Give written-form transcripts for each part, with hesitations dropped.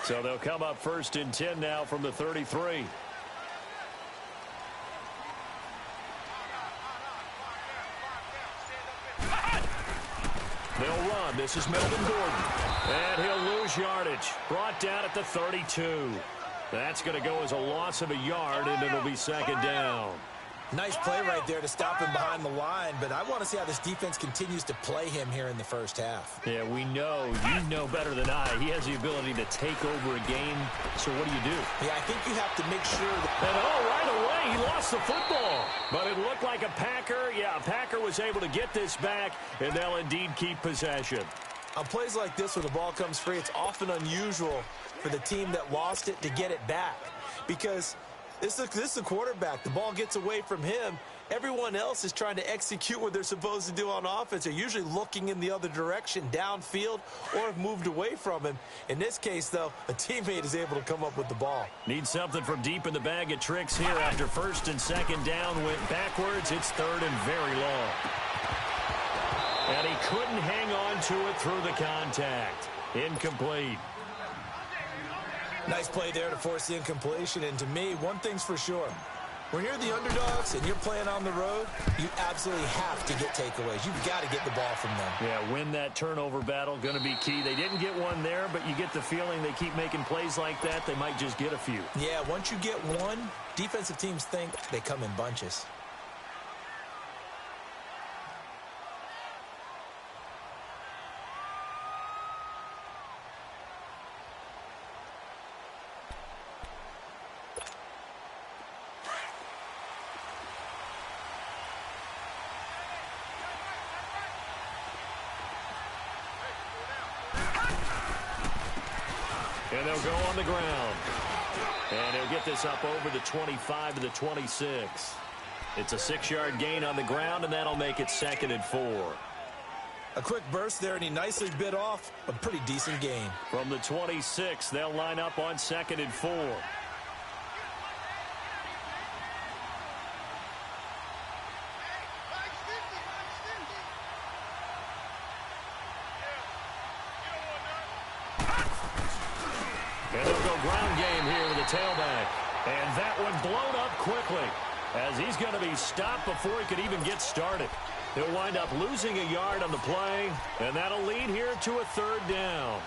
So they'll come up 1st and 10 now from the 33. They'll run. This is Melvin Gordon. And he'll lose yardage. Brought down at the 32. That's going to go as a loss of a yard, and it'll be 2nd down. Nice play right there to stop him behind the line, but I want to see how this defense continues to play him here in the first half. Yeah, we know. You know better than I. He has the ability to take over a game. So what do? Yeah, I think you have to make sure that... And right away, he lost the football. But it looked like a Packer. Yeah, a Packer was able to get this back, and they'll indeed keep possession. On plays like this where the ball comes free, it's often unusual for the team that lost it to get it back. Because this is the quarterback. The ball gets away from him. Everyone else is trying to execute what they're supposed to do on offense. They're usually looking in the other direction, downfield, or have moved away from him. In this case, though, a teammate is able to come up with the ball. Need something from deep in the bag of tricks here after 1st and 2nd down. Went backwards. It's 3rd and very long. And he couldn't hang on to it through the contact. Incomplete. Nice play there to force the incompletion. And to me, one thing's for sure. When you're the underdogs and you're playing on the road, you absolutely have to get takeaways. You've got to get the ball from them. Yeah, win that turnover battle, going to be key. They didn't get one there, but you get the feeling they keep making plays like that, they might just get a few. Yeah, once you get one, defensive teams think they come in bunches. And they'll go on the ground. And he'll get this up over the 25 to the 26. It's a 6-yard gain on the ground, and that'll make it 2nd and 4. A quick burst there, and he nicely bit off a pretty decent gain. From the 26, they'll line up on 2nd and 4. And they'll go ground game here with the tailback. And that one blown up quickly as he's going to be stopped before he could even get started. He'll wind up losing a yard on the play, and that'll lead here to a 3rd down.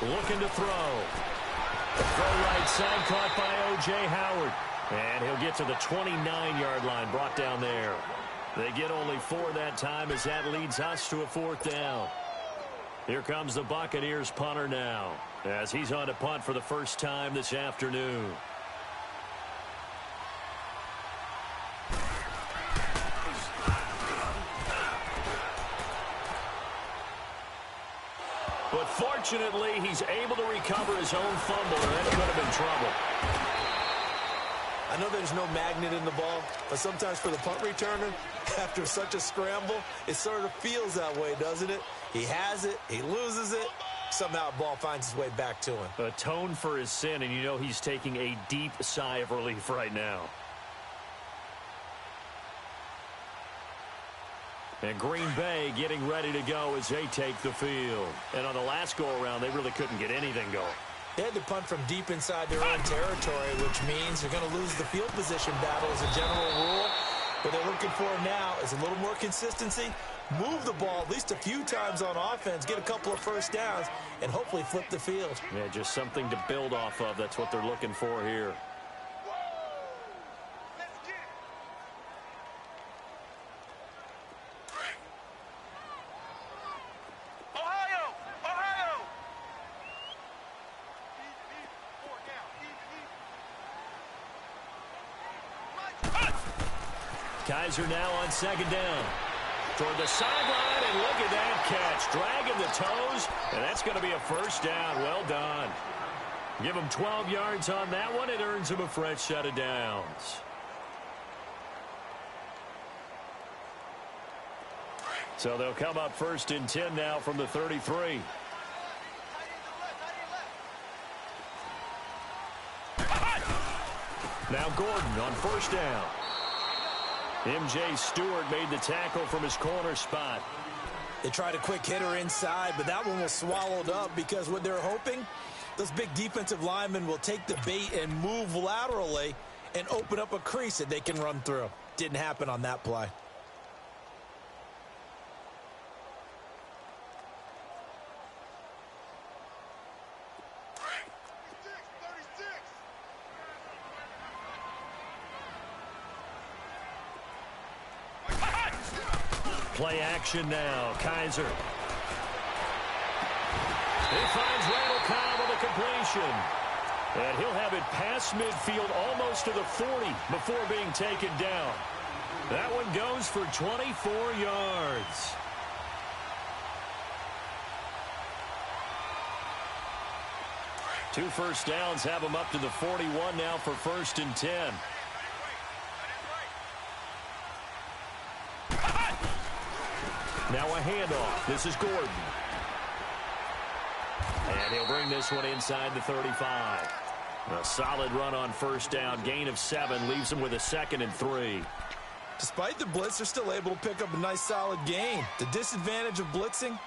Looking to throw. Throw right side, caught by O.J. Howard. And he'll get to the 29-yard line, brought down there. They get only 4 that time as that leads us to a 4th down. Here comes the Buccaneers punter now as he's on to punt for the first time this afternoon. But fortunately, he's able to recover his own fumble, and that could have been trouble. I know there's no magnet in the ball, but sometimes for the punt returner, after such a scramble, it sort of feels that way, doesn't it? He has it, he loses it, somehow the ball finds its way back to him. Atone for his sin, and you know he's taking a deep sigh of relief right now. And Green Bay getting ready to go as they take the field. And on the last go-around, they really couldn't get anything going. They had to punt from deep inside their own territory, which means they're going to lose the field position battle as a general rule. What they're looking for now is a little more consistency, move the ball at least a few times on offense, get a couple of first downs, and hopefully flip the field. Yeah, just something to build off of. That's what they're looking for here. Kaiser now on 2nd down. Toward the sideline, and look at that catch. Dragging the toes, and that's going to be a first down. Well done. Give him 12 yards on that one. It earns him a fresh set of downs. So they'll come up 1st and 10 now from the 33. Now Gordon on 1st down. M.J. Stewart made the tackle from his corner spot. They tried a quick hitter inside, but that one was swallowed up because what they're hoping, those big defensive linemen will take the bait and move laterally and open up a crease that they can run through. Didn't happen on that play. Play action now. Kaiser. He finds Randall Cobb on the completion. And he'll have it past midfield almost to the 40 before being taken down. That one goes for 24 yards. Two first downs have him up to the 41 now for 1st and 10. Now a handoff. This is Gordon. And he'll bring this one inside the 35. A solid run on 1st down. Gain of 7 leaves him with a 2nd and 3. Despite the blitz, they're still able to pick up a nice solid gain. The disadvantage of blitzing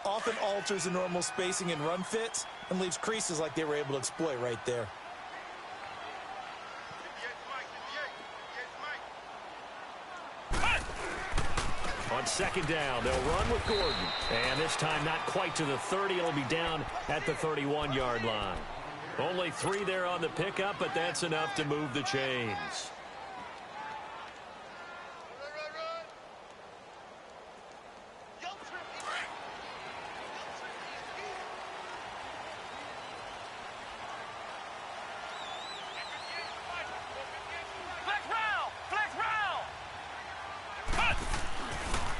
often alters the normal spacing and run fits and leaves creases like they were able to exploit right there. On 2nd down, they'll run with Gordon. And this time not quite to the 30. It'll be down at the 31-yard line. Only 3 there on the pickup, but that's enough to move the chains.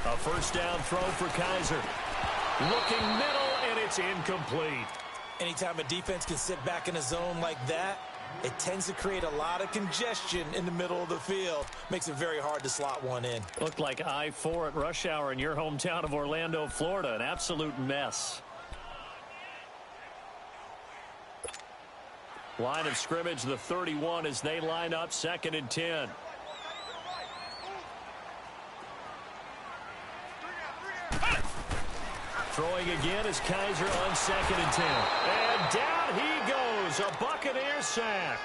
A 1st down throw for Kaiser. Looking middle, and it's incomplete. Anytime a defense can sit back in a zone like that, it tends to create a lot of congestion in the middle of the field. Makes it very hard to slot one in. Looked like I-4 at rush hour in your hometown of Orlando, Florida. An absolute mess. Line of scrimmage, the 31 as they line up 2nd and 10. Throwing again is Kaiser on 2nd and 10. And down he goes. A Buccaneer sack.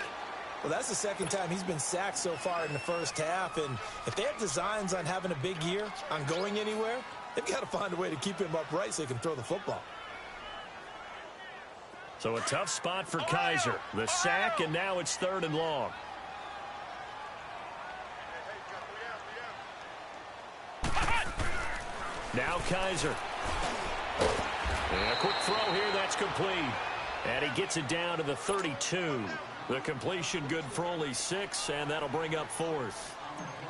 Well, that's the 2nd time he's been sacked so far in the 1st half. And if they have designs on having a big year, on going anywhere, they've got to find a way to keep him upright so he can throw the football. So a tough spot for Kaiser. The sack, and now it's 3rd and long. Now Kaiser. And a quick throw here, that's complete. And he gets it down to the 32. The completion good for only 6, and that'll bring up 4th.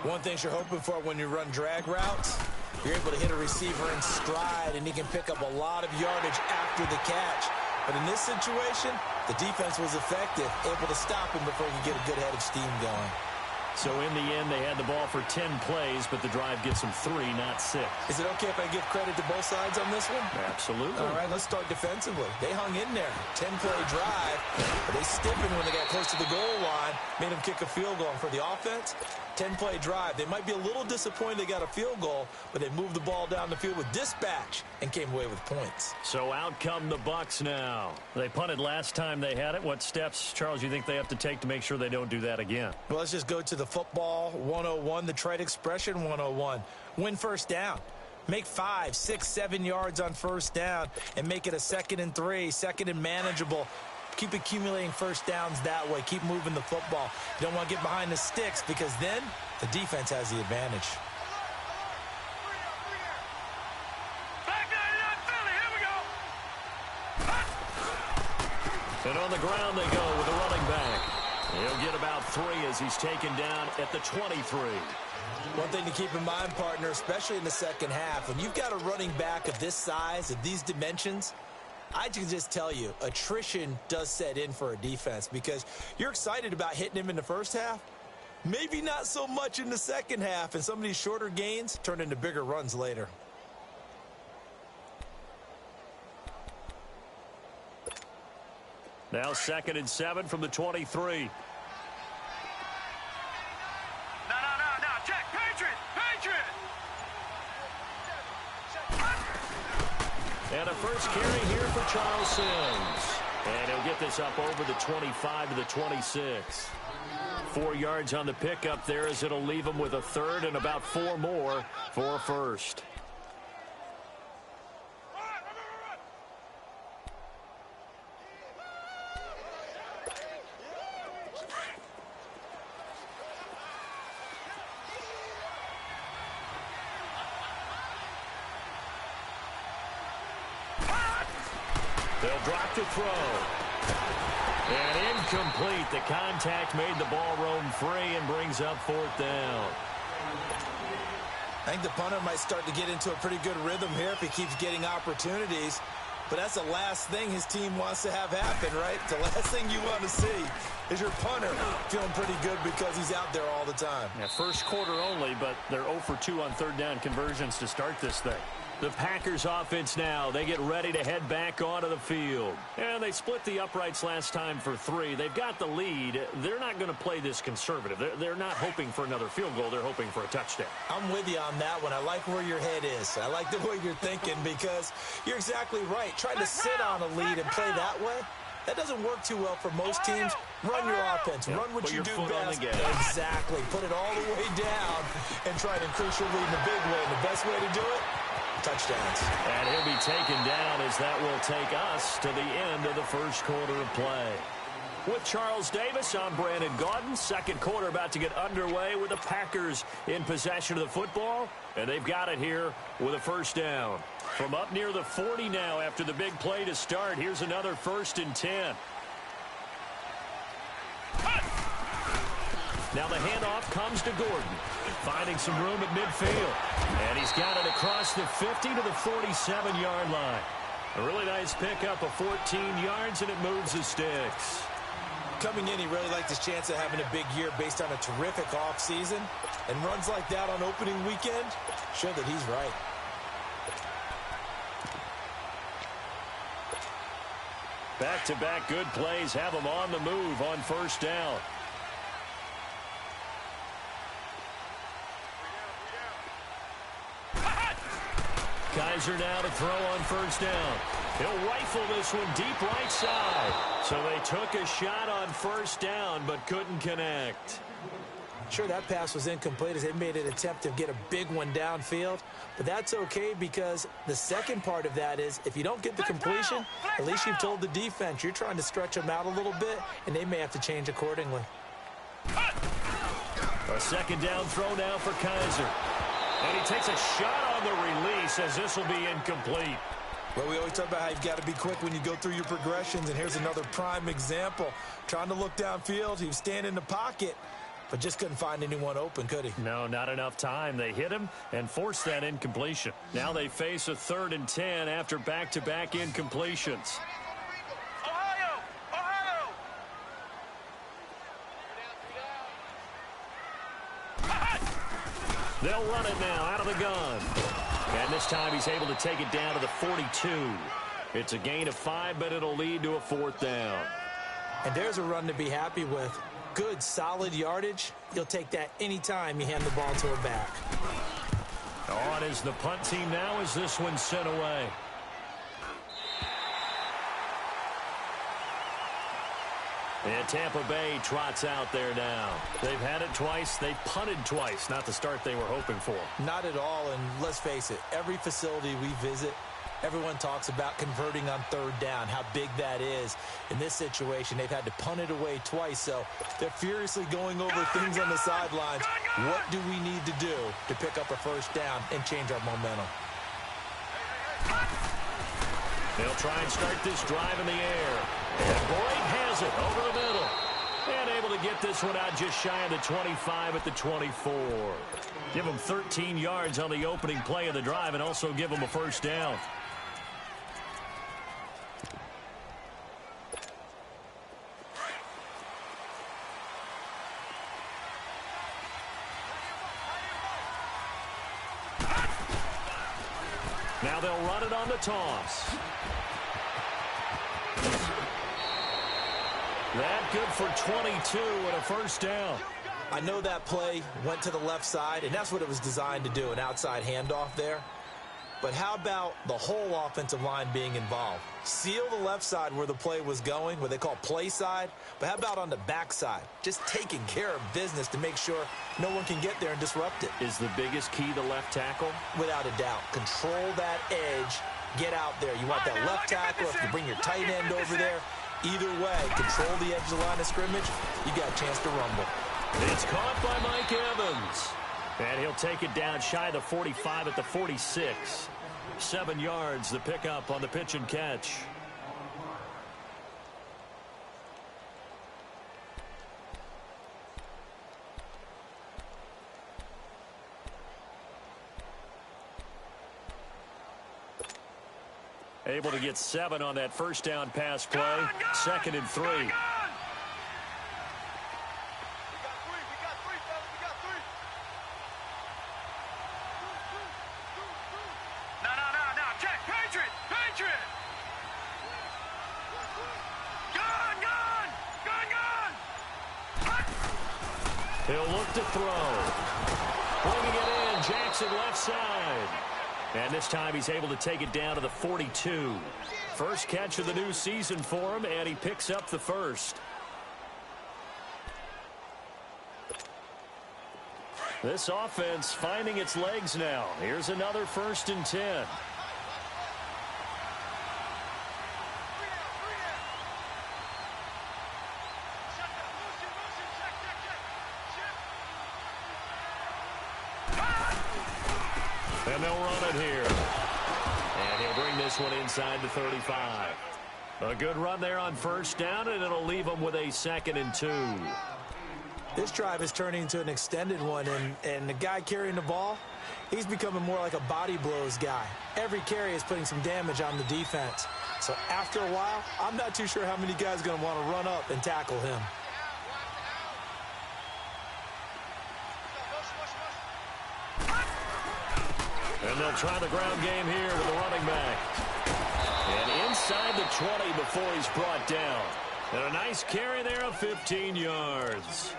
One thing you're hoping for when you run drag routes, you're able to hit a receiver in stride, and he can pick up a lot of yardage after the catch. But in this situation, the defense was effective, able to stop him before he could get a good head of steam going. So in the end, they had the ball for 10 plays, but the drive gets them 3, not 6. Is it okay if I give credit to both sides on this one? Absolutely. All right, let's start defensively. They hung in there. 10-play drive, but they stiffened when they got close to the goal line, made them kick a field goal. And for the offense, 10-play drive. They might be a little disappointed they got a field goal, but they moved the ball down the field with dispatch and came away with points. So out come the Bucs now. They punted last time they had it. What steps, Charles, you think they have to take to make sure they don't do that again? Well, let's just go to the football 101, the trite expression 101. Win 1st down. Make 5, 6, 7 yards on 1st down and make it a 2nd and 3, 2nd and manageable. Keep accumulating 1st downs that way. Keep moving the football. You don't want to get behind the sticks because then the defense has the advantage. And on the ground they go with a running back. He'll get about 3 as he's taken down at the 23. One thing to keep in mind, partner, especially in the 2nd half, when you've got a running back of this size, of these dimensions, I can just tell you, attrition does set in for a defense because you're excited about hitting him in the 1st half. Maybe not so much in the 2nd half, and some of these shorter gains turn into bigger runs later. Now 2nd and 7 from the 23. No, check, Patriot! And a first carry here for Charles Sims. And he'll get this up over the 25 to the 26. 4 yards on the pickup there as it'll leave him with a third and about 4 more for a first. They'll drop to throw. And incomplete. The contact made the ball roam free and brings up 4th down. I think the punter might start to get into a pretty good rhythm here if he keeps getting opportunities. But that's the last thing his team wants to have happen, right? The last thing you want to see is your punter feeling pretty good because he's out there all the time. Yeah, first quarter only, but they're 0 for 2 on 3rd down conversions to start this thing. The Packers offense now. They get ready to head back onto the field. And they split the uprights last time for 3. They've got the lead. They're not going to play this conservative. They're not hoping for another field goal. They're hoping for a touchdown. I'm with you on that one. I like where your head is. I like the way you're thinking because you're exactly right. Trying to sit on a lead and play that way, that doesn't work too well for most teams. Run your offense. Run what you do best. Exactly. Put it all the way down and try to increase your lead in a big way. And the best way to do it, touchdowns. And he'll be taken down as that will take us to the end of the first quarter of play. With Charles Davis, I'm Brandon Gaudin. Second quarter about to get underway with the Packers in possession of the football. And they've got it here with a first down. From up near the 40 now after the big play to start. Here's another 1st and 10. Now the handoff comes to Gordon, finding some room at midfield. And he's got it across the 50 to the 47-yard line. A really nice pickup of 14 yards, and it moves the sticks. Coming in, he really liked his chance of having a big year based on a terrific offseason. And runs like that on opening weekend show that he's right. Back-to-back good plays have him on the move on first down. Kaiser now to throw on first down. He'll rifle this one deep right side. So they took a shot on first down but couldn't connect. Sure, that pass was incomplete as they made an attempt to get a big one downfield. But that's okay because the second part of that is if you don't get the completion, at least you've told the defense you're trying to stretch them out a little bit, and they may have to change accordingly. A second down throw now for Kaiser. And he takes a shot on the release as this will be incomplete. Well, we always talk about how you've got to be quick when you go through your progressions, and here's another prime example. Trying to look downfield, he was standing in the pocket, but just couldn't find anyone open, could he? No, not enough time. They hit him and forced that incompletion. Now they face a 3rd and 10 after back-to-back incompletions. They'll run it now out of the gun. And this time he's able to take it down to the 42. It's a gain of 5, but it'll lead to a 4th down. And there's a run to be happy with. Good, solid yardage. You'll take that anytime you hand the ball to a back. On is the punt team now as this one's sent away. And Tampa Bay trots out there now. They've had it twice. They've punted twice. Not the start they were hoping for. Not at all, and let's face it, every facility we visit, everyone talks about converting on 3rd down, how big that is. In this situation, they've had to punt it away twice, so they're furiously going over things on the sidelines. What do we need to do to pick up a first down and change our momentum? They'll try and start this drive in the air. And Boyd has it over the middle. And able to get this one out just shy of the 25 at the 24. Give them 13 yards on the opening play of the drive and also give them a first down. Now they'll run it on the toss. That good for 22 and a first down. I know that play went to the left side, and that's what it was designed to do, an outside handoff there. But how about the whole offensive line being involved? Seal the left side where the play was going, what they call play side. But how about on the back side? Just taking care of business to make sure no one can get there and disrupt it. Is the biggest key the left tackle? Without a doubt. Control that edge. Get out there. You want that left tackle, if you bring your tight end over there. Either way, control the edge of the line of scrimmage. You got a chance to rumble. It's caught by Mike Evans. And he'll take it down shy of the 45 at the 46. 7 yards, the pickup on the pitch and catch. Able to get 7 on that first down pass play. 2nd and 3. He'll look to throw. Bringing it in, Jackson left side. And this time he's able to take it down to the 42. First catch of the new season for him, and he picks up the first. This offense finding its legs now. Here's another 1st and 10. And they'll run it here. And he'll bring this one inside the 35. A good run there on first down, and it'll leave them with a 2nd and 2. This drive is turning into an extended one, and the guy carrying the ball, he's becoming more like a body blows guy. Every carry is putting some damage on the defense. So after a while, I'm not too sure how many guys are going to want to run up and tackle him. And they'll try the ground game here with the running back. And inside the 20 before he's brought down. And a nice carry there of 15 yards.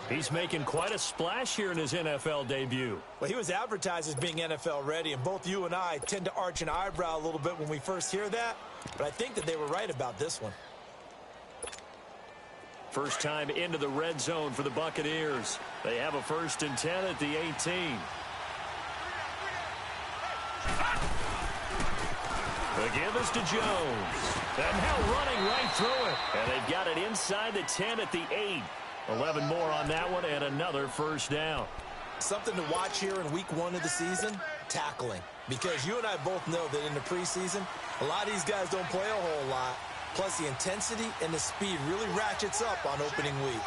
He's making quite a splash here in his NFL debut. Well, he was advertised as being NFL ready, and both you and I tend to arch an eyebrow a little bit when we first hear that. But I think that they were right about this one. First time into the red zone for the Buccaneers. They have a 1st and 10 at the 18. The give is to Jones. And now running right through it. And they've got it inside the 10 at the 8. 11 more on that one and another first down. Something to watch here in week 1 of the season, tackling. Because you and I both know that in the preseason, a lot of these guys don't play a whole lot. Plus the intensity and the speed really ratchets up on opening week.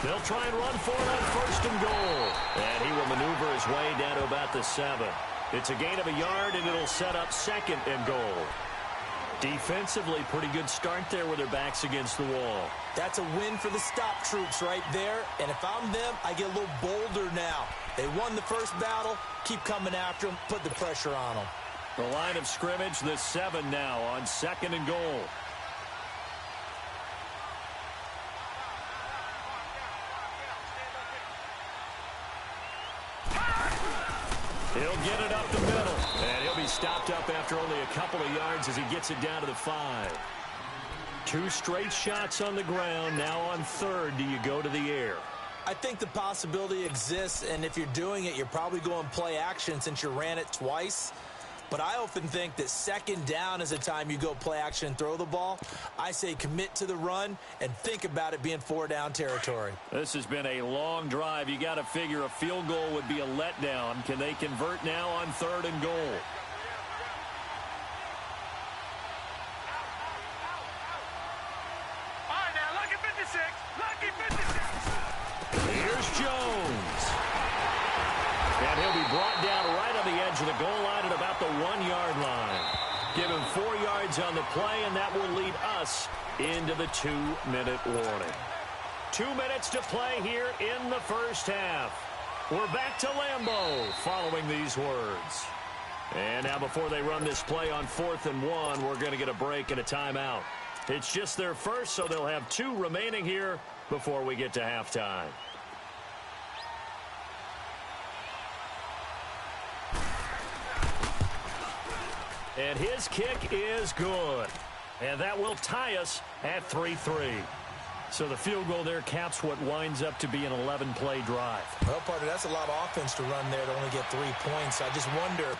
They'll try and run for it on 1st and goal. And he will maneuver his way down to about the 7. It's a gain of a yard, and it'll set up 2nd and goal. Defensively, pretty good start there with their backs against the wall. That's a win for the stop troops right there. And if I'm them, I get a little bolder now. They won the first battle. Keep coming after them. Put the pressure on them. The line of scrimmage, the 7 now on 2nd and goal. He'll get it up the middle, and he'll be stopped up after only a couple of yards as he gets it down to the 5. 2 straight shots on the ground. Now on 3rd, do you go to the air? I think the possibility exists, and if you're doing it, you're probably going play action since you ran it twice. But I often think that 2nd down is a time you go play action and throw the ball. I say commit to the run and think about it being 4-down territory. This has been a long drive. You got to figure a field goal would be a letdown. Can they convert now on 3rd and goal? All right, now, lucky 56. Lucky 56. Here's Jones. And he'll be brought down right on the edge of the goal line at about the 1-yard line. Give him 4 yards on the play, and that will lead us into the 2-minute warning. 2 minutes to play here in the first half. We're back to Lambeau following these words. And now before they run this play on 4th and 1, we're going to get a break and a timeout. It's just their first, so they'll have 2 remaining here before we get to halftime. And his kick is good. And that will tie us at 3-3. So the field goal there caps what winds up to be an 11-play drive. Well, partner, that's a lot of offense to run there to only get 3 points. I just wonder,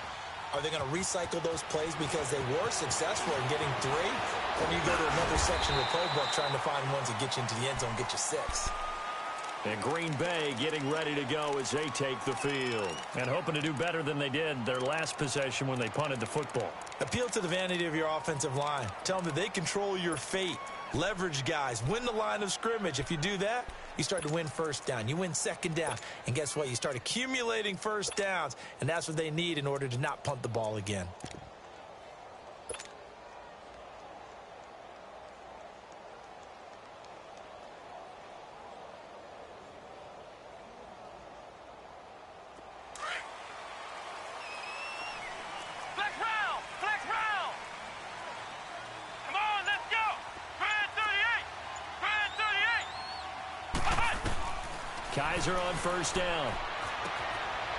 are they going to recycle those plays because they were successful in getting 3? Or do you go to another section of the playbook trying to find ones that get you into the end zone, get you 6? And Green Bay getting ready to go as they take the field. And hoping to do better than they did their last possession when they punted the football. Appeal to the vanity of your offensive line. Tell them that they control your fate. Leverage guys. Win the line of scrimmage. If you do that, you start to win first down. You win second down. And guess what? You start accumulating first downs. And that's what they need in order to not punt the ball again. Kaiser on first down.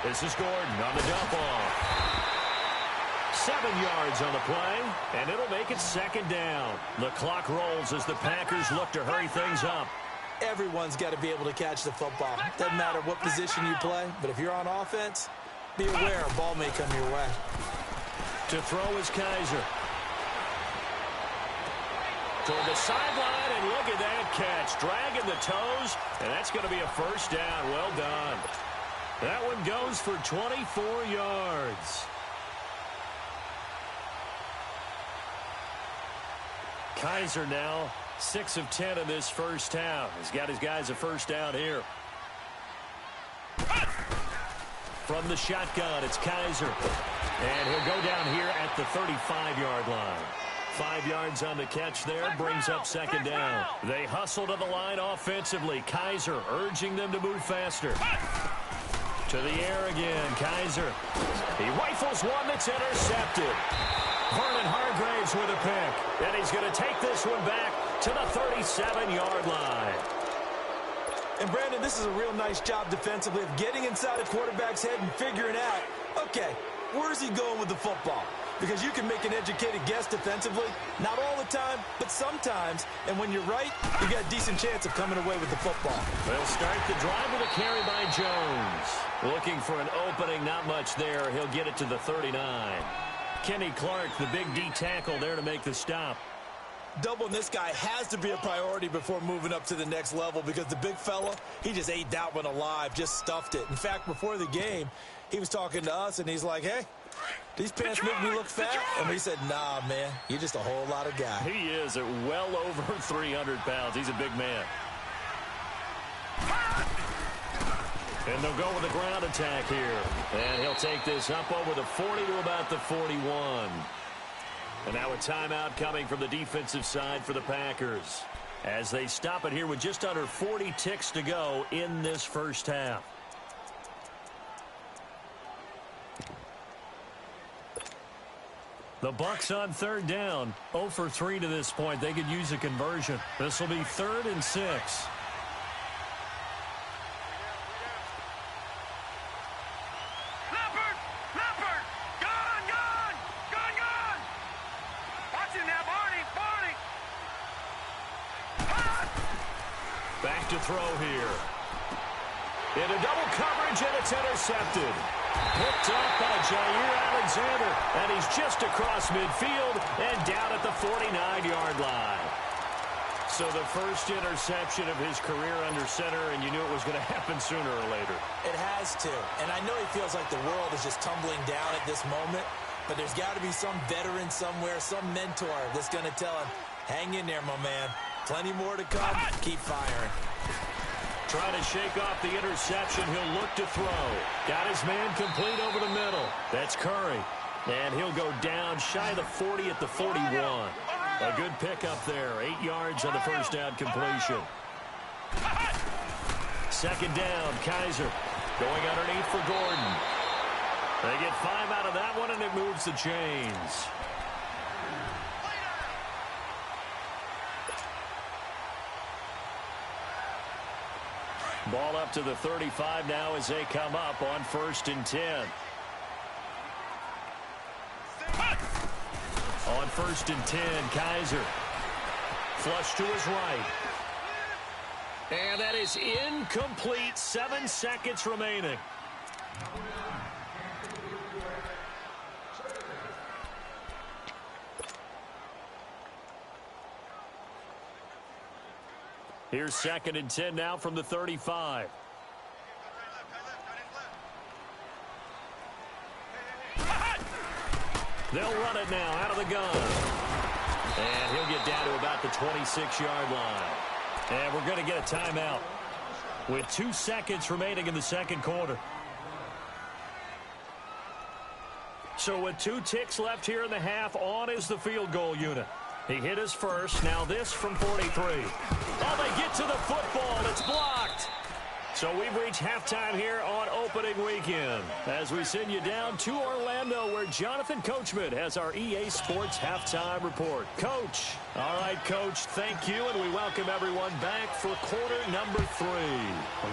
This is Gordon on the dump off. 7 yards on the play, and it'll make it second down. The clock rolls as the Packers look to hurry things up. Everyone's got to be able to catch the football. Doesn't matter what position you play, but if you're on offense, be aware a ball may come your way. To throw is Kaiser. Toward the sideline, and look at that catch. Dragging the toes, and that's going to be a first down. Well done. That one goes for 24 yards. Kaiser now 6 of 10 in this first half. He's got his guys a first down here. From the shotgun, it's Kaiser. And he'll go down here at the 35-yard line. 5 yards on the catch there, brings up second down. They hustle to the line offensively. Kaiser urging them to move faster. To the air again, Kaiser. He rifles one that's intercepted. Vernon Hargraves with a pick. And he's going to take this one back to the 37-yard line. And, Brandon, this is a real nice job defensively of getting inside a quarterback's head and figuring out, okay, where's he going with the football? Because you can make an educated guess defensively, not all the time, but sometimes. And when you're right, you got a decent chance of coming away with the football. They'll start the drive with a carry by Jones. Looking for an opening, not much there. He'll get it to the 39. Kenny Clark, the big D tackle there to make the stop. Doubling this guy has to be a priority before moving up to the next level because the big fella, he just ate that one alive, just stuffed it. In fact, before the game, he was talking to us, and he's like, hey, these pants make me look fat? And we said, nah, man, you're just a whole lot of guy. He is at well over 300 pounds. He's a big man. And they'll go with a ground attack here. And he'll take this up over the 40 to about the 41. And now a timeout coming from the defensive side for the Packers as they stop it here with just under 40 ticks to go in this first half. The Bucs on third down, 0 for 3 to this point. They could use a conversion. This will be 3rd and 6. Back to throw here. Into double coverage, and it's intercepted. Picked up by Jair Alexander, and he's just across midfield and down at the 49-yard line. So the first interception of his career under center, and you knew it was going to happen sooner or later. It has to, and I know he feels like the world is just tumbling down at this moment, but there's got to be some veteran somewhere, some mentor that's going to tell him, hang in there, my man. Plenty more to come. Keep firing. Trying to shake off the interception. He'll look to throw. Got his man complete over the middle. That's Curry. And he'll go down shy of the 40 at the 41. A good pickup there. 8 yards on the first down completion. Second down, Kaiser. Going underneath for Gordon. They get 5 out of that one, and it moves the chains. Ball up to the 35 now as they come up on 1st and 10. On 1st and 10, Kaiser. Flush to his right. And that is incomplete. 7 seconds remaining. Here's 2nd and 10 now from the 35. They'll run it now out of the gun. And he'll get down to about the 26-yard line. And we're going to get a timeout with 2 seconds remaining in the second quarter. So with 2 ticks left here in the half, on is the field goal unit. He hit his first. Now this from 43. Oh, they get to the football. It's blocked. So we've reached halftime here on opening weekend as we send you down to Orlando where Jonathan Coachman has our EA Sports halftime report. Coach. All right, Coach, thank you, and we welcome everyone back for quarter number 3.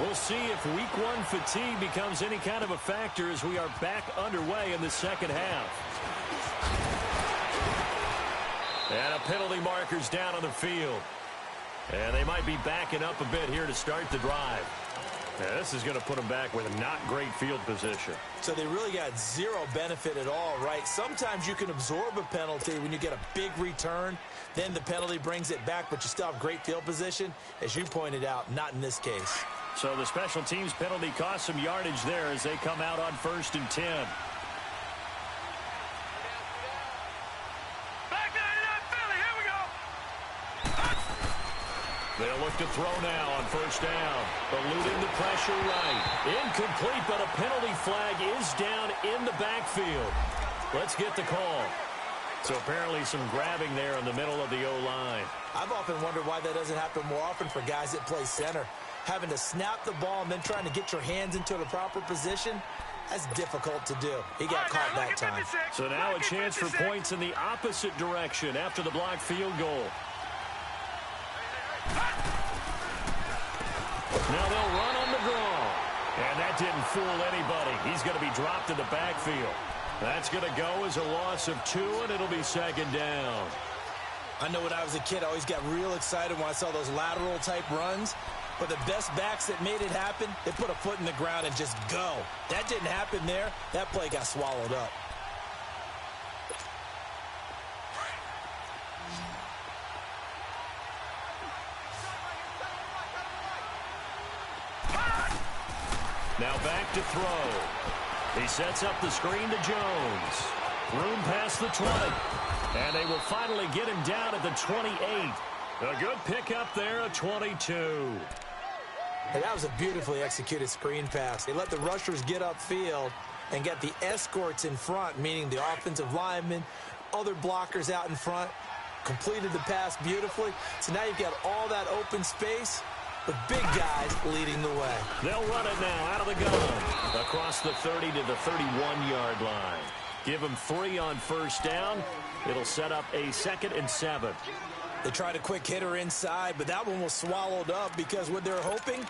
We'll see if week 1 fatigue becomes any kind of a factor as we are back underway in the second half. And a penalty marker's down on the field. And they might be backing up a bit here to start the drive. Yeah, this is going to put them back with not great field position. So they really got zero benefit at all, right? Sometimes you can absorb a penalty when you get a big return. Then the penalty brings it back, but you still have great field position. As you pointed out, not in this case. So the special teams penalty cost some yardage there as they come out on 1st and 10. They'll look to throw now on 1st down. Eluding the pressure right. Incomplete, but a penalty flag is down in the backfield. Let's get the call. So apparently some grabbing there in the middle of the O-line. I've often wondered why that doesn't happen more often for guys that play center. Having to snap the ball and then trying to get your hands into the proper position, that's difficult to do. He got caught that time. So now a chance for points in the opposite direction after the blocked field goal. Now they'll run on the draw. And that didn't fool anybody. He's going to be dropped in the backfield. That's going to go as a loss of 2, and it'll be 2nd down. I know when I was a kid, I always got real excited when I saw those lateral-type runs. But the best backs that made it happen, they put a foot in the ground and just go. That didn't happen there. That play got swallowed up. Now back to throw. He sets up the screen to Jones. Room past the 20. And they will finally get him down at the 28. A good pickup there, a 22. And that was a beautifully executed screen pass. They let the rushers get upfield and get the escorts in front, meaning the offensive linemen, other blockers out in front, completed the pass beautifully. So now you've got all that open space with big guys leading the way. They'll run it now out of the gun. Across the 30 to the 31-yard line. Give them 3 on 1st down. It'll set up a 2nd and 7. They tried a quick hitter inside, but that one was swallowed up because what they're hoping,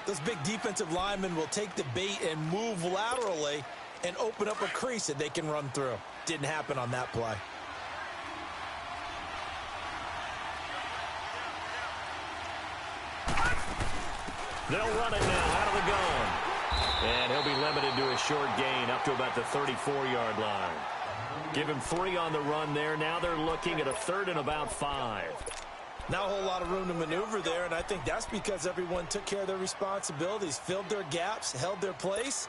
those big defensive linemen will take the bait and move laterally and open up a crease that they can run through. Didn't happen on that play. They'll run it now out of the gun. And he'll be limited to a short gain up to about the 34-yard line. Give him 3 on the run there. Now they're looking at a 3rd and about 5. Not a whole lot of room to maneuver there, and I think that's because everyone took care of their responsibilities, filled their gaps, held their place.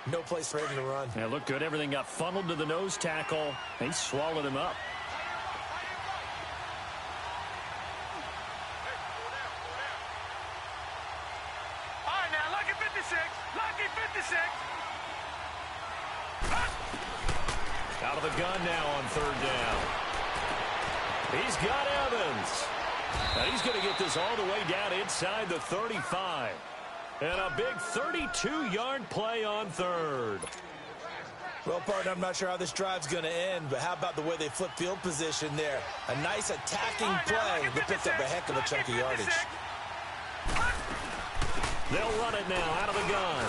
No place for him to run. Yeah, looked good. Everything got funneled to the nose tackle. He swallowed him up. All right, now, lucky 56. Lucky 56. Out of the gun now on 3rd down. He's got Evans. And he's going to get this all the way down inside the 35. And a big 32-yard play on 3rd. Well, partner, I'm not sure how this drive's going to end, but how about the way they flip field position there? A nice attacking play that picked up a heck of a chunk of yardage. They'll run it now out of the gun.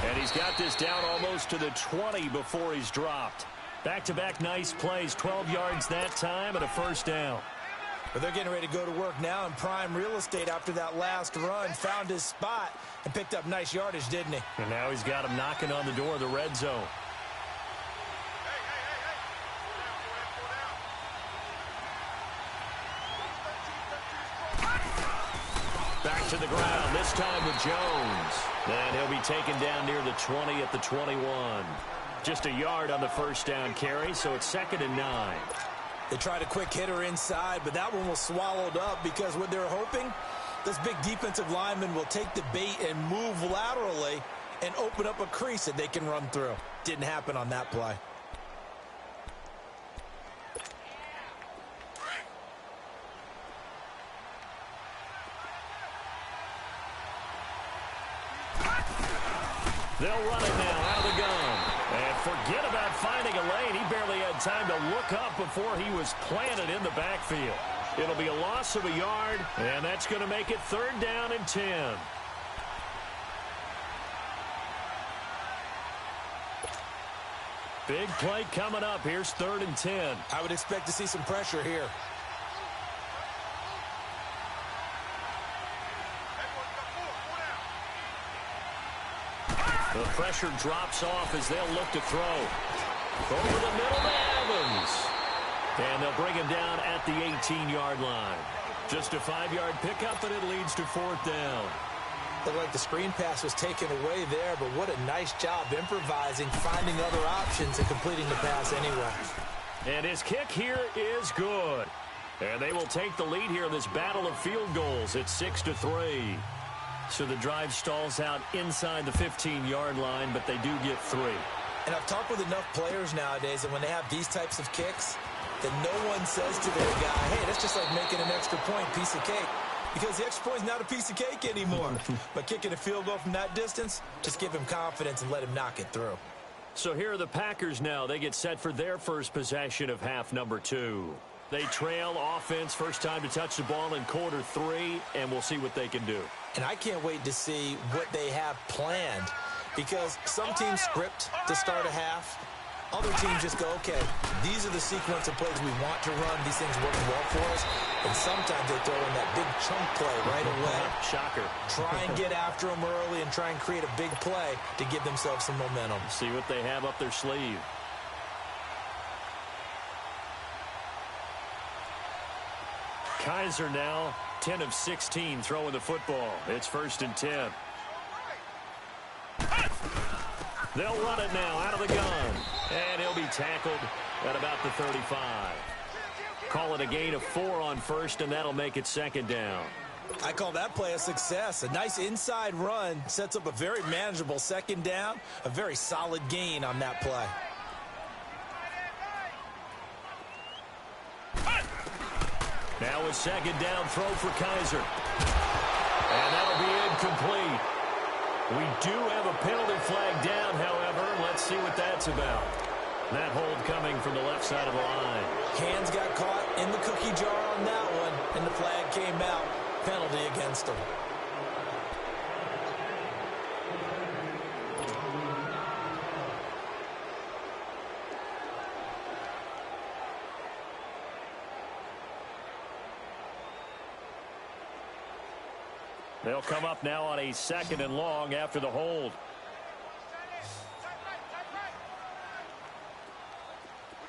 And he's got this down almost to the 20 before he's dropped. Back-to-back nice plays, 12 yards that time and a first down. But they're getting ready to go to work now in prime real estate after that last run. Found his spot and picked up nice yardage, didn't he? And now he's got him knocking on the door of the red zone. Back to the ground, this time with Jones. And he'll be taken down near the 20 at the 21. Just a yard on the first down carry, so it's 2nd and 9. They tried a quick hitter inside, but that one was swallowed up because what they're hoping, this big defensive lineman will take the bait and move laterally and open up a crease that they can run through. Didn't happen on that play. They'll run it now out of the gun. And forget about finding a lane. He barely had time to look up before he was planted in the backfield. It'll be a loss of a yard, and that's going to make it 3rd down and 10. Big play coming up. Here's 3rd and 10. I would expect to see some pressure here. The pressure drops off as they'll look to throw. Over the middle to Evans. And they'll bring him down at the 18-yard line. Just a 5-yard pickup, and it leads to 4th down. Looked like the screen pass was taken away there, but what a nice job improvising, finding other options, and completing the pass anyway. And his kick here is good. And they will take the lead here in this battle of field goals. It's 6-3. So the drive stalls out inside the 15-yard line, but they do get 3. And I've talked with enough players nowadays that when they have these types of kicks, that no one says to their guy, hey, that's just like making an extra point, piece of cake. Because the extra point is not a piece of cake anymore. But kicking a field goal from that distance, just give him confidence and let him knock it through. So here are the Packers now. They get set for their first possession of half number 2. They trail offense, first time to touch the ball in quarter 3, and we'll see what they can do. And I can't wait to see what they have planned, because some teams script to start a half. Other teams just go, okay, these are the sequence of plays we want to run. These things work well for us. And sometimes they throw in that big chunk play right away. Shocker. Try and get after them early and try and create a big play to give themselves some momentum. See what they have up their sleeve. Kaiser now 10 of 16 throwing the football. It's 1st and 10. They'll run it now out of the gun. And he'll be tackled at about the 35. Call it a gain of 4 on first, and that'll make it 2nd down. I call that play a success. A nice inside run sets up a very manageable 2nd down. A very solid gain on that play. Now a 2nd down throw for Kaiser. And that'll be incomplete. We do have a penalty flag down, however. Let's see what that's about. That hold coming from the left side of the line. Hands got caught in the cookie jar on that one, and the flag came out. Penalty against him. They'll come up now on a 2nd and long after the hold.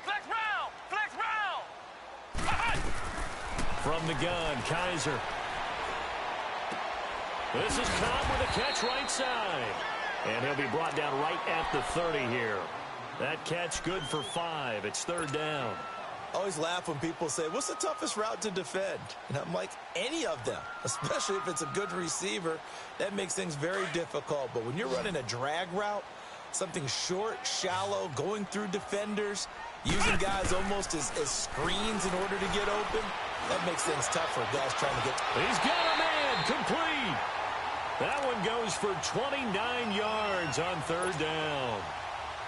Flex round! Flex round! From the gun, Kaiser. This is Cobb with a catch right side. And he'll be brought down right at the 30 here. That catch good for 5. It's 3rd down. I always laugh when people say, what's the toughest route to defend? And I'm like, any of them, especially if it's a good receiver. That makes things very difficult. But when you're running a drag route, something short, shallow, going through defenders, using guys almost as screens in order to get open, that makes things tougher. Guys trying to get... He's got a man, complete. That one goes for 29 yards on 3rd down.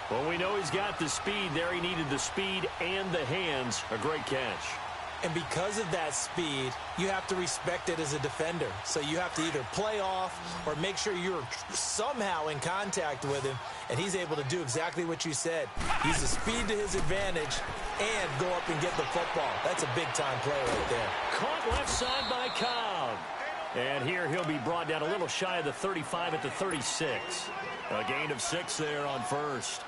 Well, we know he's got the speed there. He needed the speed and the hands. A great catch. And because of that speed, you have to respect it as a defender. So you have to either play off or make sure you're somehow in contact with him, and he's able to do exactly what you said. Use the speed to his advantage and go up and get the football. That's a big-time play right there. Caught left side by Cobb. And here he'll be brought down a little shy of the 35 at the 36. A gain of 6 there on first.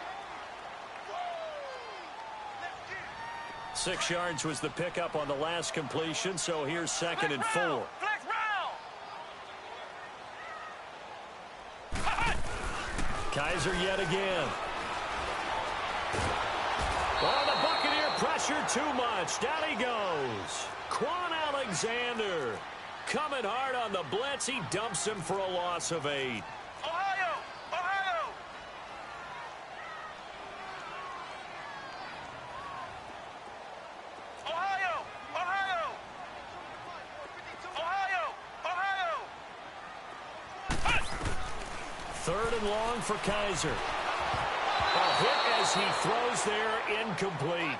6 yards was the pickup on the last completion, so here's 2nd and 4. Kaiser yet again. Oh, the Buccaneer pressure too much. Down he goes. Quan Alexander coming hard on the blitz. He dumps him for a loss of 8. Third and long for Kaiser. A hit as he throws there, incomplete.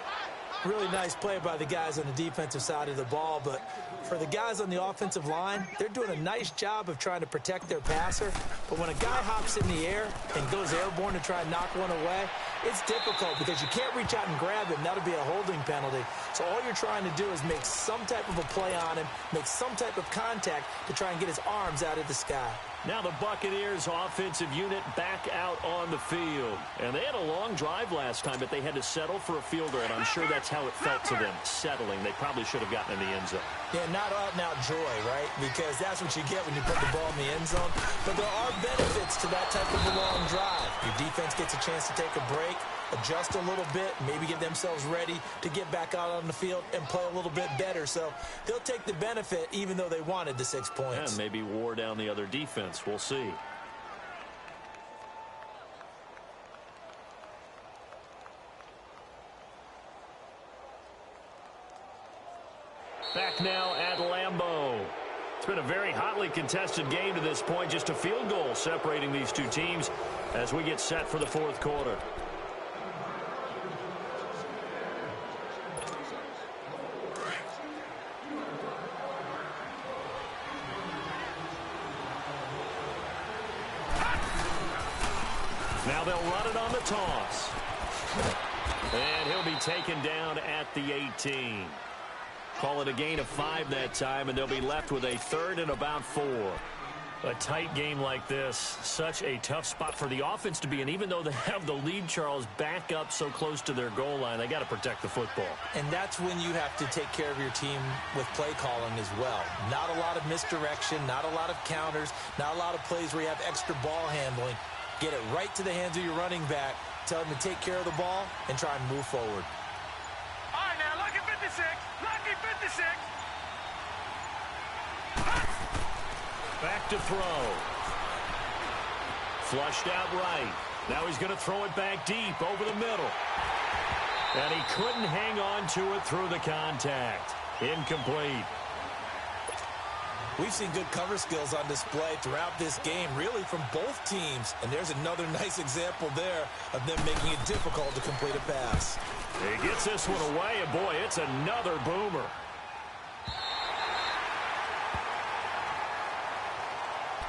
Really nice play by the guys on the defensive side of the ball, but for the guys on the offensive line, they're doing a nice job of trying to protect their passer. But when a guy hops in the air and goes airborne to try and knock one away, it's difficult because you can't reach out and grab him. That'll be a holding penalty. So all you're trying to do is make some type of a play on him, make some type of contact to try and get his arms out of the sky. Now the Buccaneers offensive unit back out on the field. And they had a long drive last time, but they had to settle for a field goal, and I'm sure that's how it felt to them, settling. They probably should have gotten in the end zone. Yeah, not out-and-out joy, right? Because that's what you get when you put the ball in the end zone. But there are benefits to that type of a long drive. Your defense gets a chance to take a break, adjust a little bit, maybe get themselves ready to get back out on the field and play a little bit better. So they'll take the benefit even though they wanted the 6 points. And maybe wore down the other defense. We'll see. Back now at Lambeau. It's been a very hotly contested game to this point. Just a field goal separating these two teams as we get set for the 4th quarter. Now they'll run it on the toss. And he'll be taken down at the 18. Call it a gain of 5 that time, and they'll be left with a 3rd and about 4. A tight game like this, such a tough spot for the offense to be in. Even though they have the lead, Charles, back up so close to their goal line, they got to protect the football. And that's when you have to take care of your team with play calling as well. Not a lot of misdirection, not a lot of counters, not a lot of plays where you have extra ball handling. Get it right to the hands of your running back, tell him to take care of the ball, and try and move forward. All right, now, lucky 56. Lucky 56. Back to throw. Flushed out right. Now he's going to throw it back deep over the middle. And he couldn't hang on to it through the contact. Incomplete. We've seen good cover skills on display throughout this game, really from both teams. And there's another nice example there of them making it difficult to complete a pass. He gets this one away, and boy, it's another boomer.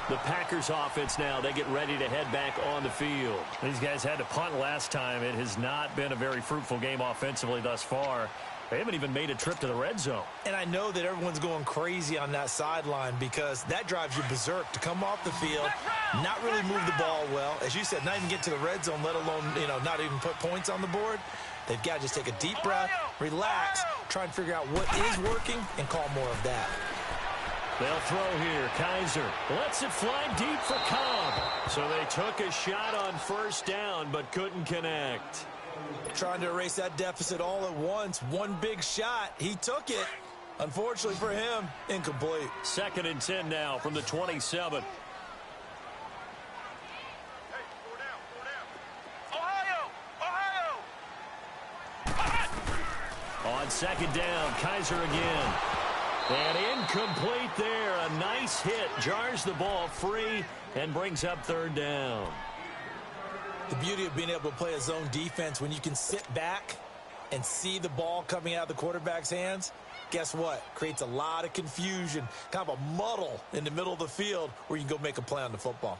The Packers offense now, they get ready to head back on the field. These guys had to punt last time. It has not been a very fruitful game offensively thus far. They haven't even made a trip to the red zone. And I know that everyone's going crazy on that sideline because that drives you berserk to come off the field, not really move the ball well. As you said, not even get to the red zone, let alone, not even put points on the board. They've got to just take a deep breath, relax, try and figure out what is working, and call more of that. They'll throw here. Kaiser lets it fly deep for Cobb. So they took a shot on 1st down, but couldn't connect. Trying to erase that deficit all at once. One big shot. He took it. Unfortunately for him, incomplete. 2nd and 10 now from the 27. On 2nd down, Kaiser again. And incomplete there. A nice hit. Jars the ball free and brings up 3rd down. The beauty of being able to play a zone defense when you can sit back and see the ball coming out of the quarterback's hands, guess what? Creates a lot of confusion, kind of a muddle in the middle of the field where you can go make a play on the football.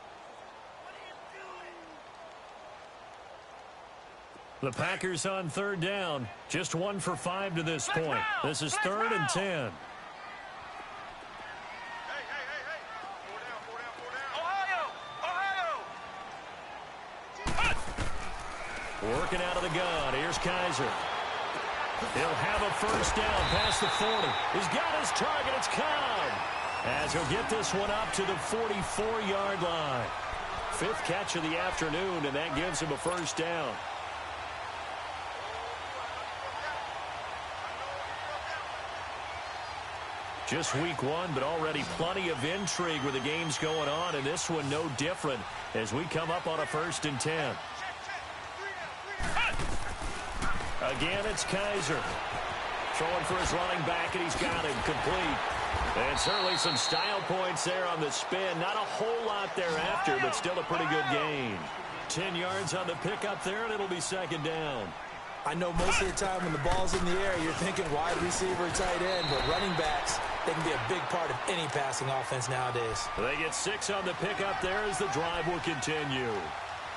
The Packers on third down. Just 1 for 5 to this point. This is 3rd and 10. Working out of the gun. Here's Kaiser. He'll have a first down past the 40. He's got his target. It's Cobb. As he'll get this one up to the 44-yard line. 5th catch of the afternoon, and that gives him a first down. Just week 1, but already plenty of intrigue with the games going on, and this one no different as we come up on a 1st and 10. Again, it's Kaiser. Throwing for his running back, and he's got him complete. And certainly some style points there on the spin. Not a whole lot thereafter, but still a pretty good gain. 10 yards on the pickup there, and it'll be 2nd down. I know most of the time when the ball's in the air, you're thinking wide receiver, tight end, but running backs, they can be a big part of any passing offense nowadays. They get 6 on the pickup there as the drive will continue.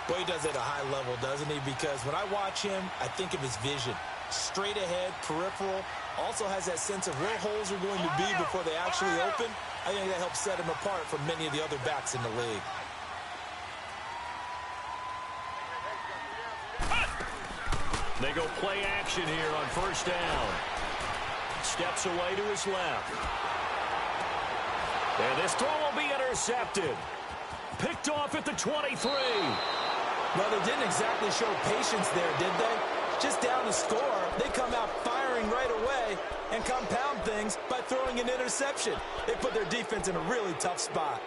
Boy, he does it at a high level, doesn't he? Because when I watch him, I think of his vision. Straight ahead, peripheral, also has that sense of where holes are going to be before they actually open. I think that helps set him apart from many of the other backs in the league. They go play action here on 1st down. Steps away to his left. And this throw will be intercepted. Picked off at the 23. Well, they didn't exactly show patience there, did they? Just down the score, they come out firing right away and compound things by throwing an interception. They put their defense in a really tough spot.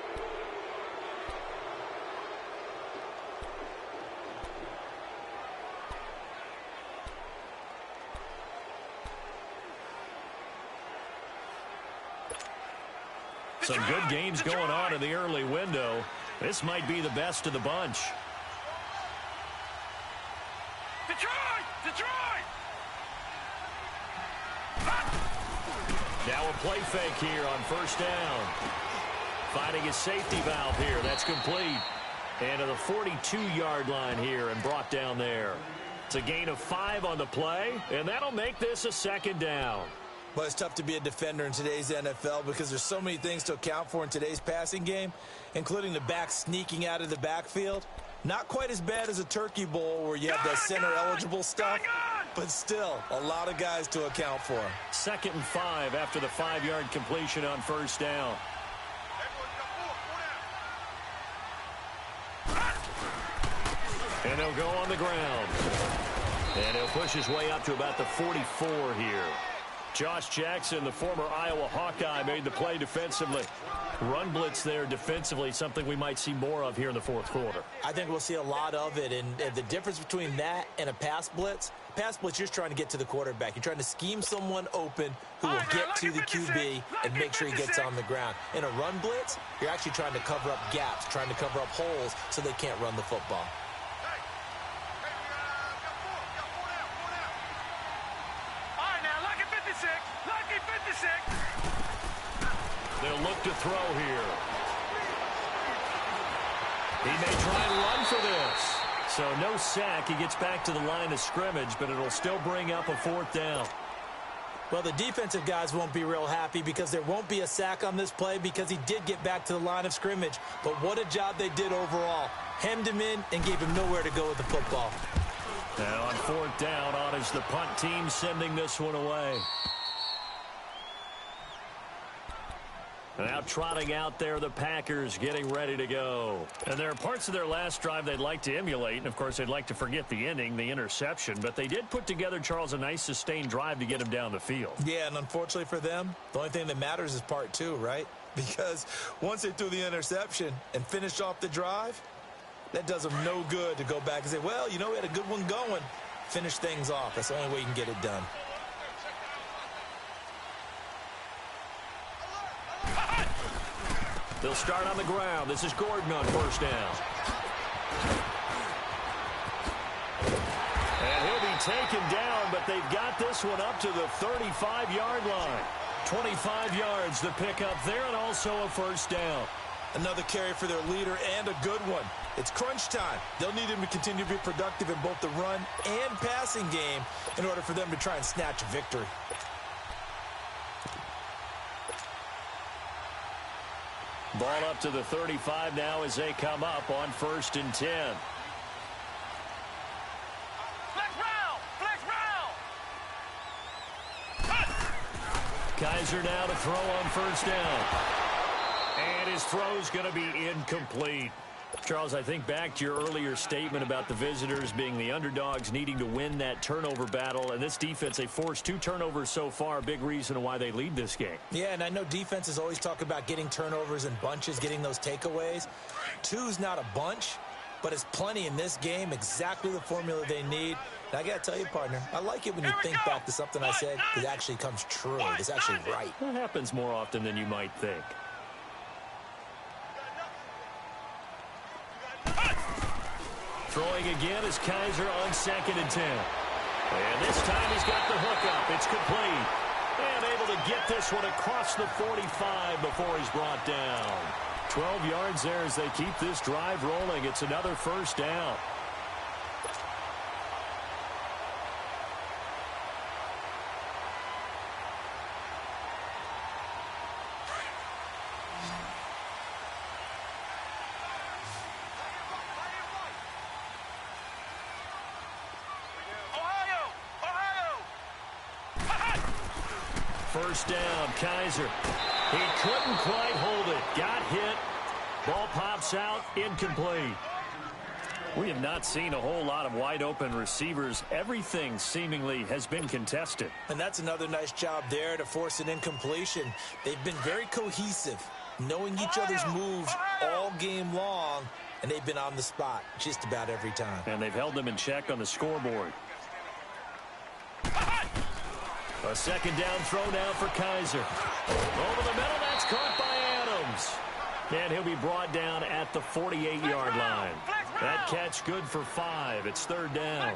Some good games going on in the early window. This might be the best of the bunch. Detroit! Now a play fake here on 1st down. Finding his safety valve here. That's complete. And to the 42-yard line here and brought down there. It's a gain of 5 on the play, and that'll make this a 2nd down. Well, it's tough to be a defender in today's NFL because there's so many things to account for in today's passing game, including the back sneaking out of the backfield. Not quite as bad as a turkey bowl where you have that center-eligible stuff, but still a lot of guys to account for. 2nd and 5 after the 5-yard completion on 1st down. And he'll go on the ground. And he'll push his way up to about the 44 here. Josh Jackson, the former Iowa Hawkeye, made the play defensively. Run blitz there defensively, something we might see more of here in the 4th quarter. I think we'll see a lot of it, and the difference between that and a pass blitz, you're just trying to get to the quarterback. You're trying to scheme someone open who will get to the QB and make sure he gets on the ground. In a run blitz, you're actually trying to cover up gaps, trying to cover up holes so they can't run the football. They'll look to throw here. He may try and run for this. So no sack. He gets back to the line of scrimmage, but it'll still bring up a 4th down. Well, the defensive guys won't be real happy because there won't be a sack on this play because he did get back to the line of scrimmage. But what a job they did overall. Hemmed him in and gave him nowhere to go with the football. Now on 4th down, on is the punt team sending this one away. Now trotting out there, the Packers getting ready to go. And there are parts of their last drive they'd like to emulate. And, of course, they'd like to forget the ending, the interception. But they did put together, Charles, a nice sustained drive to get him down the field. Yeah, and unfortunately for them, the only thing that matters is part 2, right? Because once they threw the interception and finished off the drive, that does them no good to go back and say, well, you know, we had a good one going. Finish things off. That's the only way you can get it done. They'll start on the ground. This is Gordon on 1st down. And he'll be taken down, but they've got this one up to the 35-yard line. 25 yards to pick up there, and also a first down. Another carry for their leader, and a good one. It's crunch time. They'll need him to continue to be productive in both the run and passing game in order for them to try and snatch a victory. Ball up to the 35 now as they come up on 1st and 10. Kaiser now to throw on 1st down. And his throw's going to be incomplete. Charles, I think back to your earlier statement about the visitors being the underdogs needing to win that turnover battle. And this defense, they forced 2 turnovers so far. Big reason why they lead this game. Yeah, and I know defenses always talk about getting turnovers in bunches, getting those takeaways. 2's not a bunch, but it's plenty in this game. Exactly the formula they need. And I got to tell you, partner, I like it when you think back to something I said that actually comes true. It's actually right. That happens more often than you might think. Throwing again is Kaiser on 2nd and 10. And this time he's got the hook up. It's complete. And able to get this one across the 45 before he's brought down. 12 yards there as they keep this drive rolling. It's another first down. First down, Kaiser. He couldn't quite hold it. Got hit. Ball pops out, incomplete. We have not seen a whole lot of wide open receivers. Everything seemingly has been contested. And that's another nice job there to force an incompletion. They've been very cohesive, knowing each other's moves all game long, and they've been on the spot just about every time. And they've held them in check on the scoreboard. A 2nd down throw now for Kaiser. Over the middle, that's caught by Adams. And he'll be brought down at the 48-yard line. That catch good for 5. It's 3rd down.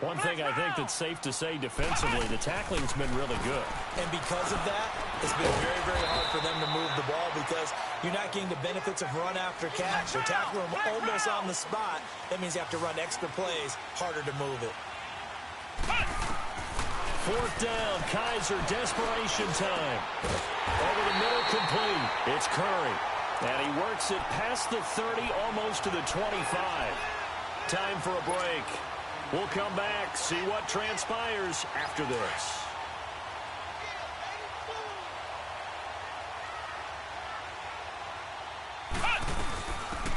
One thing I think that's safe to say defensively, the tackling's been really good. And because of that, it's been very, very hard for them to move the ball because you're not getting the benefits of run after catch. They're tackling them almost on the spot. That means you have to run extra plays, harder to move it. 4th down, Kaiser, desperation time. Over the middle, complete. It's Curry. And he works it past the 30, almost to the 25. Time for a break. We'll come back, see what transpires after this.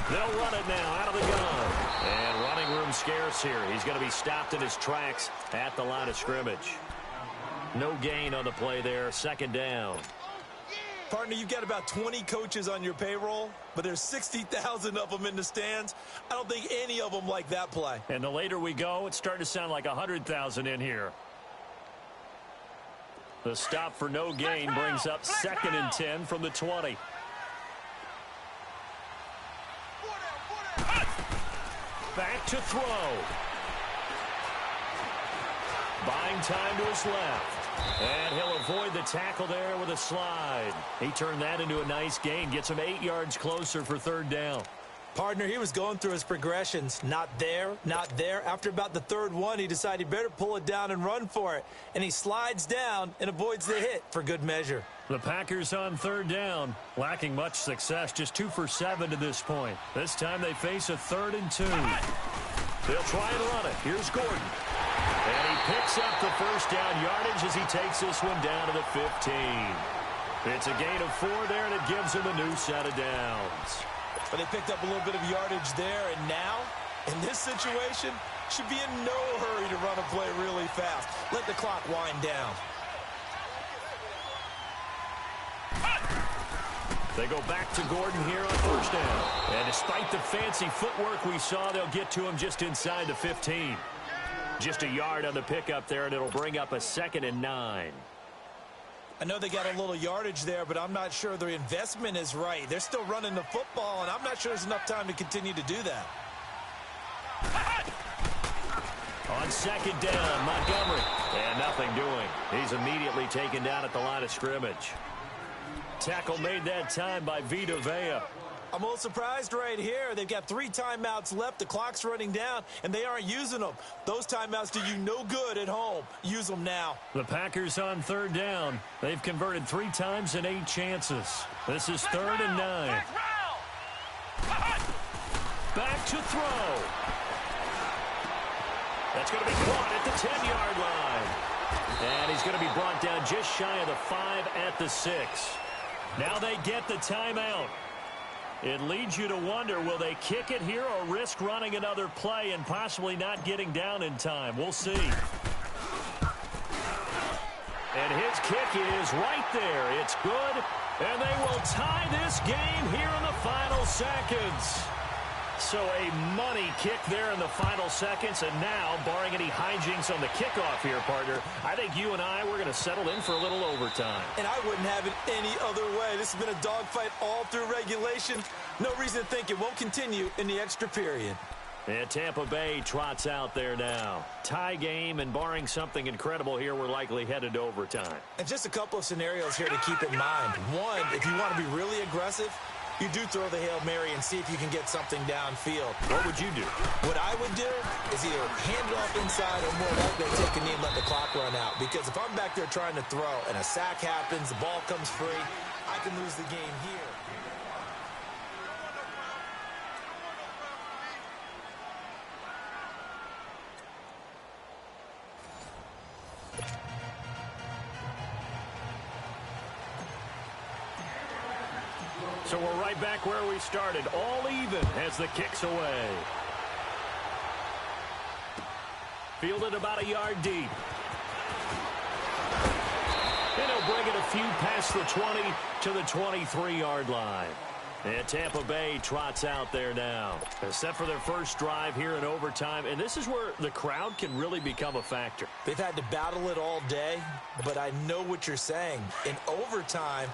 They'll run it now out of the gun. And running room scarce here. He's going to be stopped in his tracks at the line of scrimmage. No gain on the play there. 2nd down. Partner, you've got about 20 coaches on your payroll, but there's 60,000 of them in the stands. I don't think any of them like that play. And the later we go, it's starting to sound like 100,000 in here. The stop for no gain brings up 2nd and 10 from the 20. Back to throw. Buying time to his left. And he'll avoid the tackle there with a slide. He turned that into a nice gain. Gets him 8 yards closer for 3rd down. Partner, he was going through his progressions. Not there, not there. After about the 3rd one, he decided he better pull it down and run for it. And he slides down and avoids the hit for good measure. The Packers on 3rd down, lacking much success, just 2 for 7 to this point. This time they face a 3rd and 2. They'll try and run it. Here's Gordon. And he picks up the first down yardage as he takes this one down to the 15. It's a gain of 4 there, and it gives him a new set of downs. But they picked up a little bit of yardage there, and now, in this situation, should be in no hurry to run a play really fast. Let the clock wind down. They go back to Gordon here on 1st down. And despite the fancy footwork we saw, they'll get to him just inside the 15. Just a yard on the pickup there, and it'll bring up a 2nd and 9. I know they got a little yardage there, but I'm not sure their investment is right. They're still running the football, and I'm not sure there's enough time to continue to do that. On second down, Montgomery. And nothing doing. He's immediately taken down at the line of scrimmage. Tackle made that time by Vita Vea. I'm a little surprised right here. They've got 3 timeouts left. The clock's running down, and they aren't using them. Those timeouts do you no good at home. Use them now. The Packers on third down. They've converted 3 times in 8 chances. This is third and 9. Back to throw. That's going to be caught at the 10-yard line. And he's going to be brought down just shy of the 5 at the 6. Now they get the timeout. It leads you to wonder, will they kick it here or risk running another play and possibly not getting down in time? We'll see. And his kick is right there. It's good. And they will tie this game here in the final seconds. So a money kick there in the final seconds. And now, barring any hijinks on the kickoff here, partner, I think you and I, we're going to settle in for a little overtime. And I wouldn't have it any other way. This has been a dogfight all through regulation. No reason to think it won't continue in the extra period. And Tampa Bay trots out there now. Tie game, and barring something incredible here, we're likely headed to overtime. And just a couple of scenarios here to keep in mind. One, if you want to be really aggressive, you do throw the Hail Mary and see if you can get something downfield. What would you do? What I would do is either hand it off inside or more likely take a knee and let the clock run out. Because if I'm back there trying to throw and a sack happens, the ball comes free, I can lose the game here. So we're right back where we started, all even as the kick's away. Fielded about a yard deep. And he'll bring it a few past the 20 to the 23-yard line. And Tampa Bay trots out there now. Set for their first drive here in overtime. And this is where the crowd can really become a factor. They've had to battle it all day, but I know what you're saying. In overtime,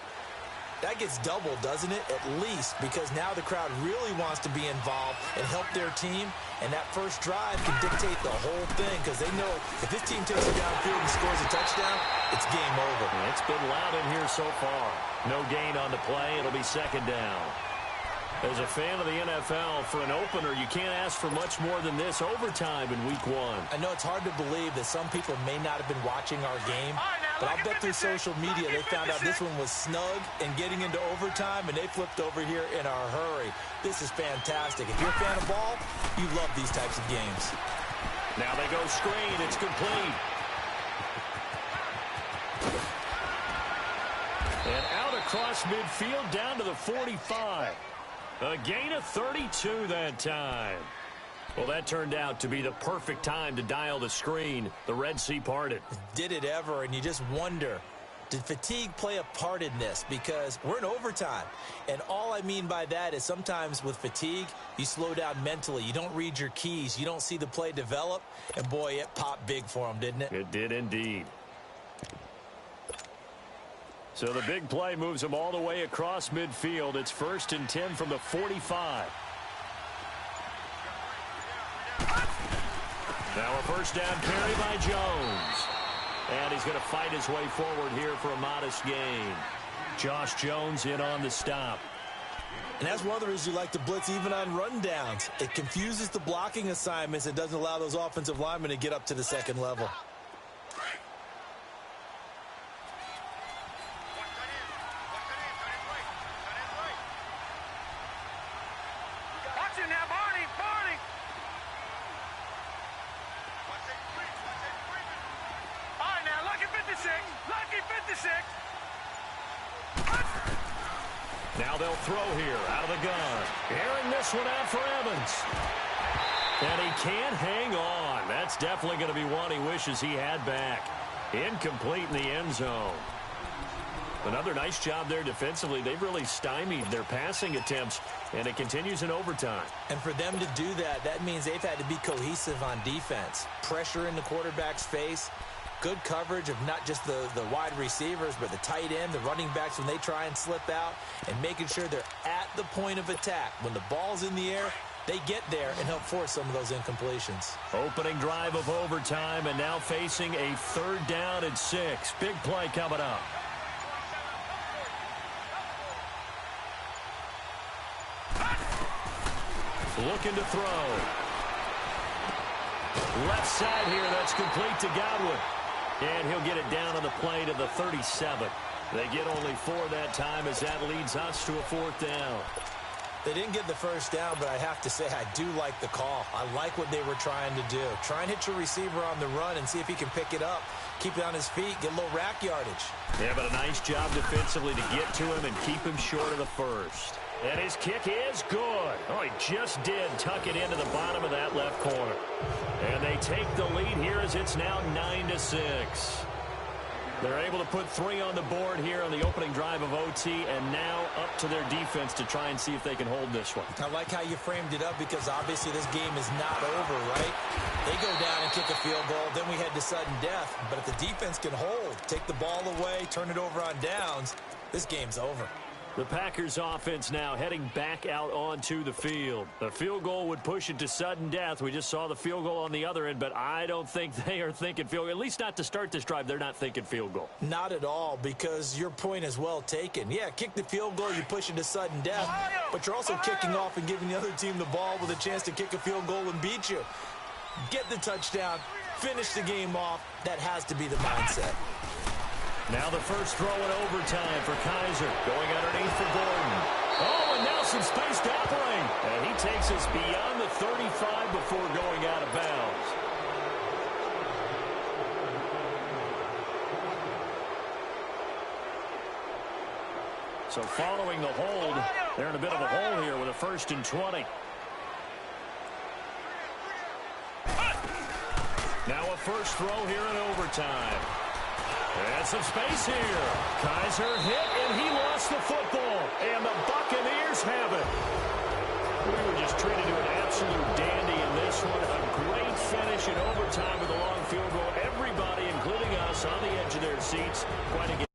that gets doubled, doesn't it? At least, because now the crowd really wants to be involved and help their team. And that first drive can dictate the whole thing because they know if this team takes it downfield and scores a touchdown, it's game over. It's been loud in here so far. No gain on the play. It'll be second down. As a fan of the NFL, for an opener, you can't ask for much more than this overtime in Week 1. I know it's hard to believe that some people may not have been watching our game, but I'll bet through social media they found out this one was snug and getting into overtime, and they flipped over here in a hurry. This is fantastic. If you're a fan of ball, you love these types of games. Now they go screen. It's complete. And out across midfield down to the 45. A gain of 32 that time. Well, that turned out to be the perfect time to dial the screen. The Red Sea parted. Did it ever? And you just wonder, did fatigue play a part in this? Because we're in overtime. And all I mean by that is sometimes with fatigue, you slow down mentally. You don't read your keys. You don't see the play develop. And, boy, it popped big for them, didn't it? It did indeed. So the big play moves them all the way across midfield. It's 1st and 10 from the 45. Now a first down carry by Jones. And he's going to fight his way forward here for a modest gain. Josh Jones in on the stop. And that's one of the reasons you like to blitz even on rundowns. It confuses the blocking assignments. It doesn't allow those offensive linemen to get up to the second level. Now they'll throw here out of the gun. Airing this one out for Evans. And he can't hang on. That's definitely going to be one he wishes he had back. Incomplete in the end zone. Another nice job there defensively. They've really stymied their passing attempts, and it continues in overtime. And for them to do that, that means they've had to be cohesive on defense. Pressure in the quarterback's face. Good coverage of not just the wide receivers, but the tight end, the running backs when they try and slip out, and making sure they're at the point of attack. When the ball's in the air, they get there and help force some of those incompletions. Opening drive of overtime, and now facing a 3rd down and 6. Big play coming up. Looking to throw. Left side here, that's complete to Godwin. And he'll get it down on the play to the 37. They get only 4 that time as that leads us to a 4th down. They didn't get the first down, but I have to say I do like the call. I like what they were trying to do. Try and hit your receiver on the run and see if he can pick it up. Keep it on his feet, get a little rack yardage. Yeah, but a nice job defensively to get to him and keep him short of the first. And his kick is good. Oh, he just did tuck it into the bottom of that left corner. And they take the lead here as it's now 9-6. They're able to put 3 on the board here on the opening drive of OT, and now up to their defense to try and see if they can hold this one. I like how you framed it up because obviously this game is not over, right? They go down and kick a field goal, then we head to sudden death. But if the defense can hold, take the ball away, turn it over on downs, this game's over. The Packers offense now heading back out onto the field. The field goal would push it to sudden death. We just saw the field goal on the other end, but I don't think they are thinking field goal. At least not to start this drive. They're not thinking field goal. Not at all, because your point is well taken. Yeah, kick the field goal, you push it to sudden death, but you're also kicking off and giving the other team the ball with a chance to kick a field goal and beat you. Get the touchdown, finish the game off. That has to be the mindset. Now the first throw in overtime for Kaiser. Going underneath for Gordon. Oh, and now some space to operate. And he takes us beyond the 35 before going out of bounds. So following the hold, they're in a bit of a hole here with a 1st and 20. Now a first throw here in overtime. And some space here. Kaiser hit, and he lost the football. And the Buccaneers have it. We were just treated to an absolute dandy in this one. A great finish in overtime with a long field goal. Everybody, including us, on the edge of their seats. Quite a game.